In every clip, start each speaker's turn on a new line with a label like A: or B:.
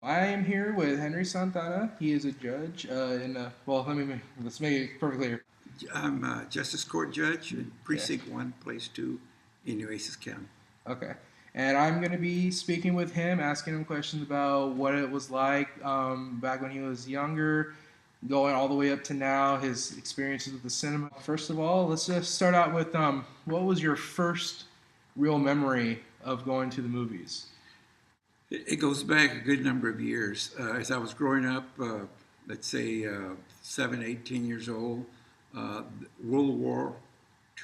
A: I am here with Henry Santana. He is a judge well, let's make it perfectly clear.
B: I'm a Justice Court Judge in
A: Yeah.
B: Precinct 1, Place 2 in Nueces County.
A: Okay. And I'm going to be speaking with him, asking him questions about what it was like back when he was younger, going all the way up to now, his experiences with the cinema. First of all, let's just start out with what was your first real memory of going to the movies?
B: It goes back a good number of years. As I was growing up, let's say 7, 8, 10 years old, uh, World War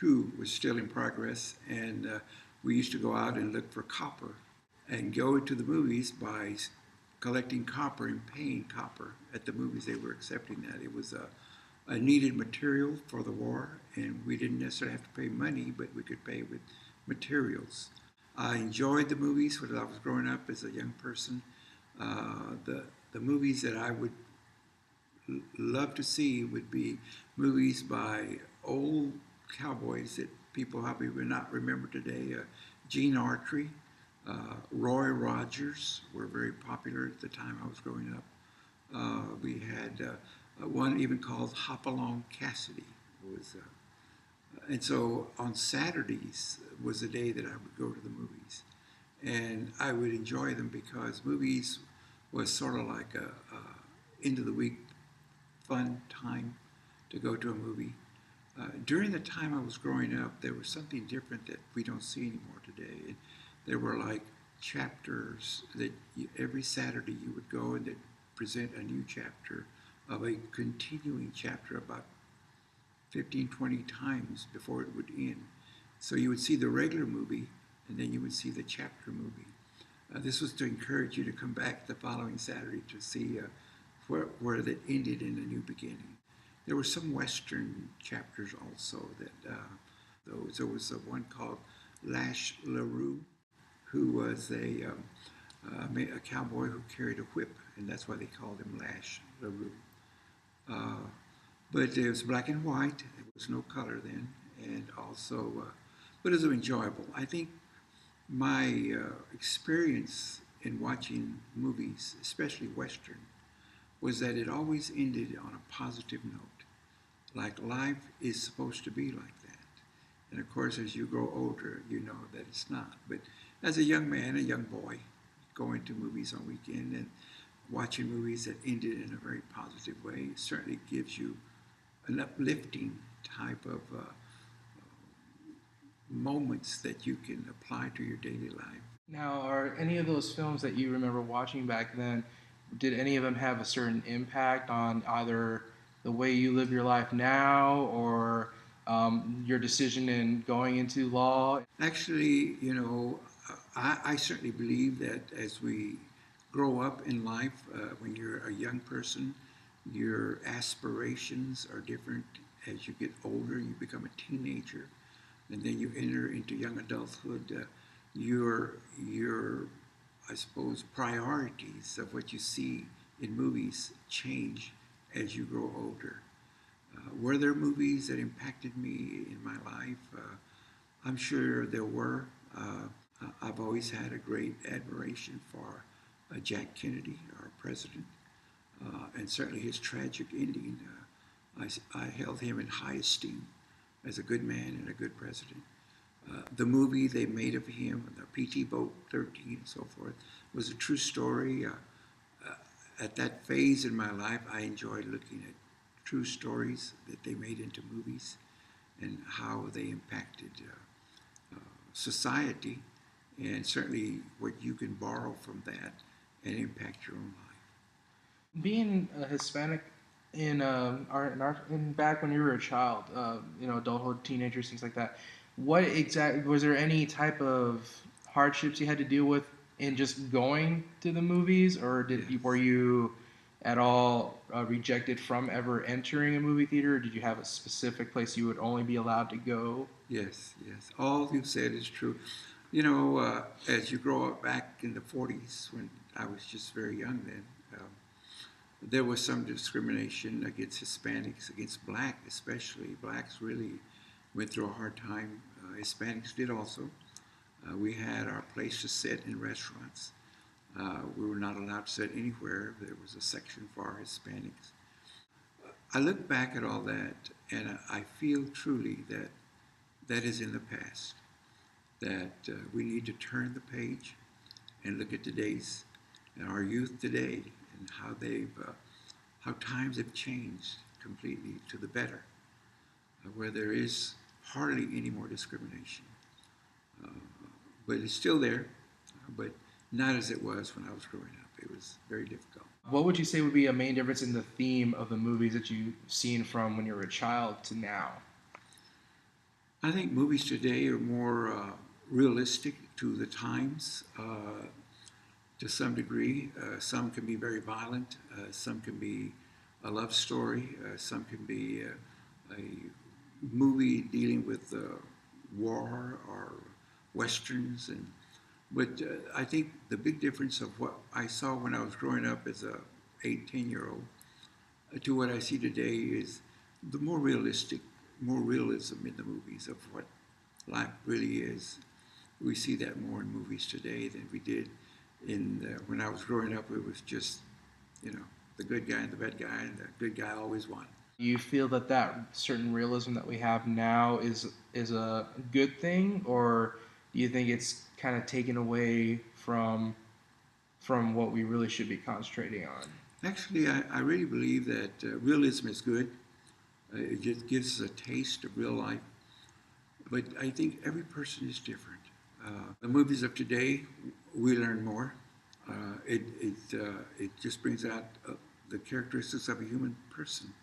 B: II was still in progress, and we used to go out and look for copper and go to the movies by collecting copper and paying copper at the movies. They were accepting that. It was a needed material for the war, and we didn't necessarily have to pay money, but we could pay with materials. I enjoyed the movies when I was growing up as a young person. The movies that I would love to see would be movies by old cowboys that people probably would not remember today. Gene Autry, Roy Rogers were very popular at the time I was growing up. We had one even called Hopalong Cassidy. Was And so on Saturdays was the day that I would go to the movies, and I would enjoy them because movies was sort of like a end of the week fun time to go to a movie. During the time I was growing up, there was something different that we don't see anymore today. And there were like chapters that every Saturday you would go and they'd present a new chapter of a continuing chapter about 15, 20 times before it would end. So you would see the regular movie and then you would see the chapter movie. This was to encourage you to come back the following Saturday to see where that ended in a new beginning. There were some Western chapters also that there was one called Lash LaRue, who was a cowboy who carried a whip, and that's why they called him Lash LaRue. Uh, but it was black and white. There was no color then, and also, but it was enjoyable. I think my experience in watching movies, especially Western, was that it always ended on a positive note. Like life is supposed to be like that. And of course, as you grow older, you know that it's not. But as a young man, a young boy, going to movies on weekend and watching movies that ended in a very positive way certainly gives you an uplifting type of moments that you can apply to your daily life.
A: Now, are any of those films that you remember watching back then, did any of them have a certain impact on either the way you live your life now or your decision in going into law?
B: Actually, I certainly believe that as we grow up in life, when you're a young person, your aspirations are different. As you get older, you become a teenager, and then you enter into young adulthood. Your, I suppose, priorities of what you see in movies change as you grow older. Were there movies that impacted me in my life? I'm sure there were. I've always had a great admiration for Jack Kennedy, our president, and certainly his tragic ending. I held him in high esteem as a good man and a good president. The movie they made of him, the PT Boat 13 and so forth, was a true story. At that phase in my life, I enjoyed looking at true stories that they made into movies and how they impacted society, and certainly what you can borrow from that and impact your own life.
A: Being a Hispanic in back when you were a child, adulthood, teenagers, things like that. What exactly was there any type of hardships you had to deal with in just going to the movies, or were
B: Yes,
A: you at all rejected from ever entering a movie theater? Or did you have a specific place you would only be allowed to go?
B: yes, yes. All you said is true. As you grow up back in the 40s, when I was just very young then, there was some discrimination against Hispanics, against black especially. Blacks really went through a hard time. Hispanics did also. We had our place to sit in restaurants. We were not allowed to sit anywhere. There was a section for Hispanics. I look back at all that, and I feel truly that that is in the past. That we need to turn the page and look at today's and our youth today and how times have changed completely to the better, where there is hardly any more discrimination. Uh, but it's still there, but not as it was when I was growing up. It was very difficult.
A: What would you say would be a main difference in the theme of the movies that you've seen from when you were a child to now?
B: I think movies today are more realistic to the times to some degree. Some can be very violent, some can be a love story, some can be a movie dealing with war or westerns. But I think the big difference of what I saw when I was growing up as a 18-year-old to what I see today is the more realistic, more realism in the movies of what life really is. We see that more in movies today than we did when I was growing up. It was just, you know, the good guy and the bad guy, and the good guy always won.
A: Do you feel that that certain realism that we have now is a good thing, or do you think it's kind of taken away from what we really should be concentrating on?
B: Actually, I really believe that realism is good. It just gives us a taste of real life. But I think every person is different. The movies of today, we learn more. It just brings out the characteristics of a human person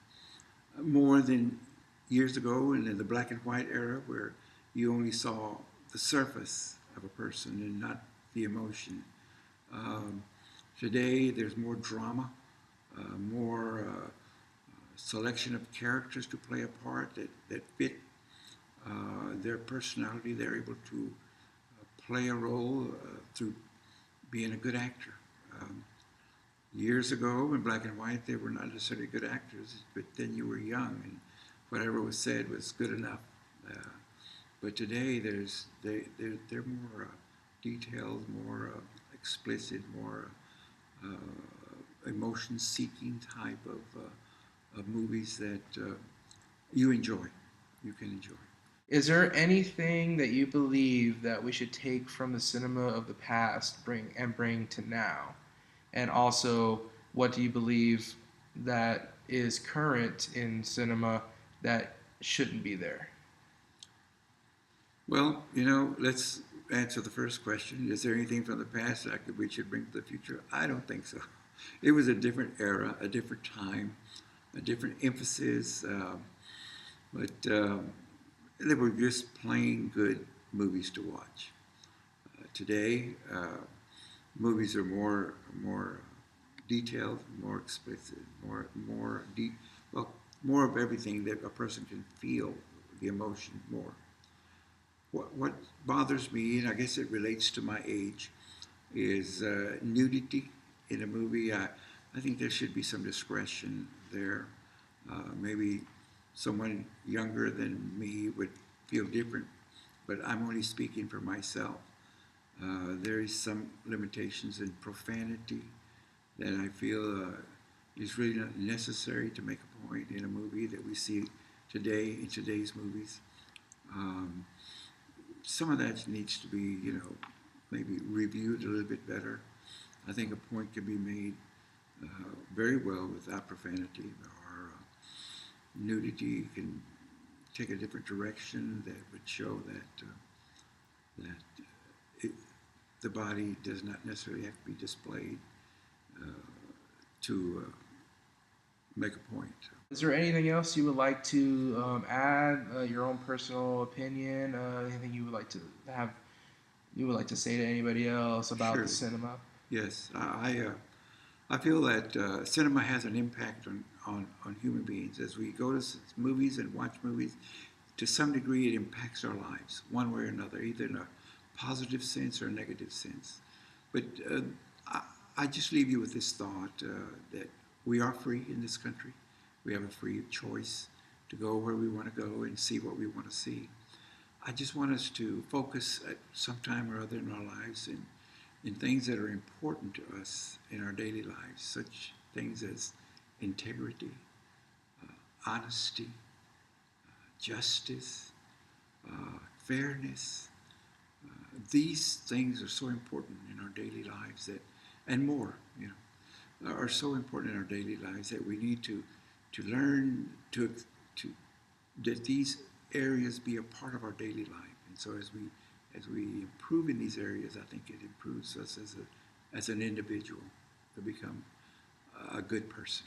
B: more than years ago and in the black and white era where you only saw the surface of a person and not the emotion. Um, Today, there's more drama, more selection of characters to play a part that fit their personality. They're able to play a role through being a good actor. Um, Years ago, in black and white, they were not necessarily good actors, but then you were young, and whatever was said was good enough. Uh, but today, they're more detailed, more explicit, more emotion-seeking type of movies that you enjoy. You can enjoy.
A: Is there anything that you believe that we should take from the cinema of the past, bring to now? And also, what do you believe that is current in cinema that shouldn't be there?
B: Well, let's answer the first question. Is there anything from the past that we should bring to the future? I don't think so. It was a different era, a different time, a different emphasis, but they were just plain good movies to watch. Today, movies are more detailed, more explicit, more deep, well, more of everything that a person can feel the emotion more. What bothers me, and I guess it relates to my age, is nudity in a movie. I think there should be some discretion there. Maybe someone younger than me would feel different, but I'm only speaking for myself. There is some limitations in profanity that I feel is really not necessary to make a point in a movie that we see today in today's movies. Um, some of that needs to be, maybe reviewed a little bit better. I think a point can be made very well without profanity, or nudity can take a different direction that would show that it, the body does not necessarily have to be displayed uh, to make a point.
A: Is there anything else you would like to add? Your own personal opinion? Anything you would like to have? You would like to say to anybody else about the
B: Surely,
A: cinema?
B: yes. I feel that cinema has an impact on human beings. As we go to movies and watch movies, to some degree it impacts our lives, one way or another, either in a positive sense or a negative sense. But I, I just leave you with this thought that we are free in this country. We have a free choice to go where we want to go and see what we want to see. I just want us to focus at some time or other in our lives and in things that are important to us in our daily lives, such things as integrity, honesty, justice, fairness. These things are so important in our daily lives that, and more, are so important in our daily lives that we need to learn to that these areas be a part of our daily life. And so as we improve in these areas, I think it improves us as an individual to become a good person.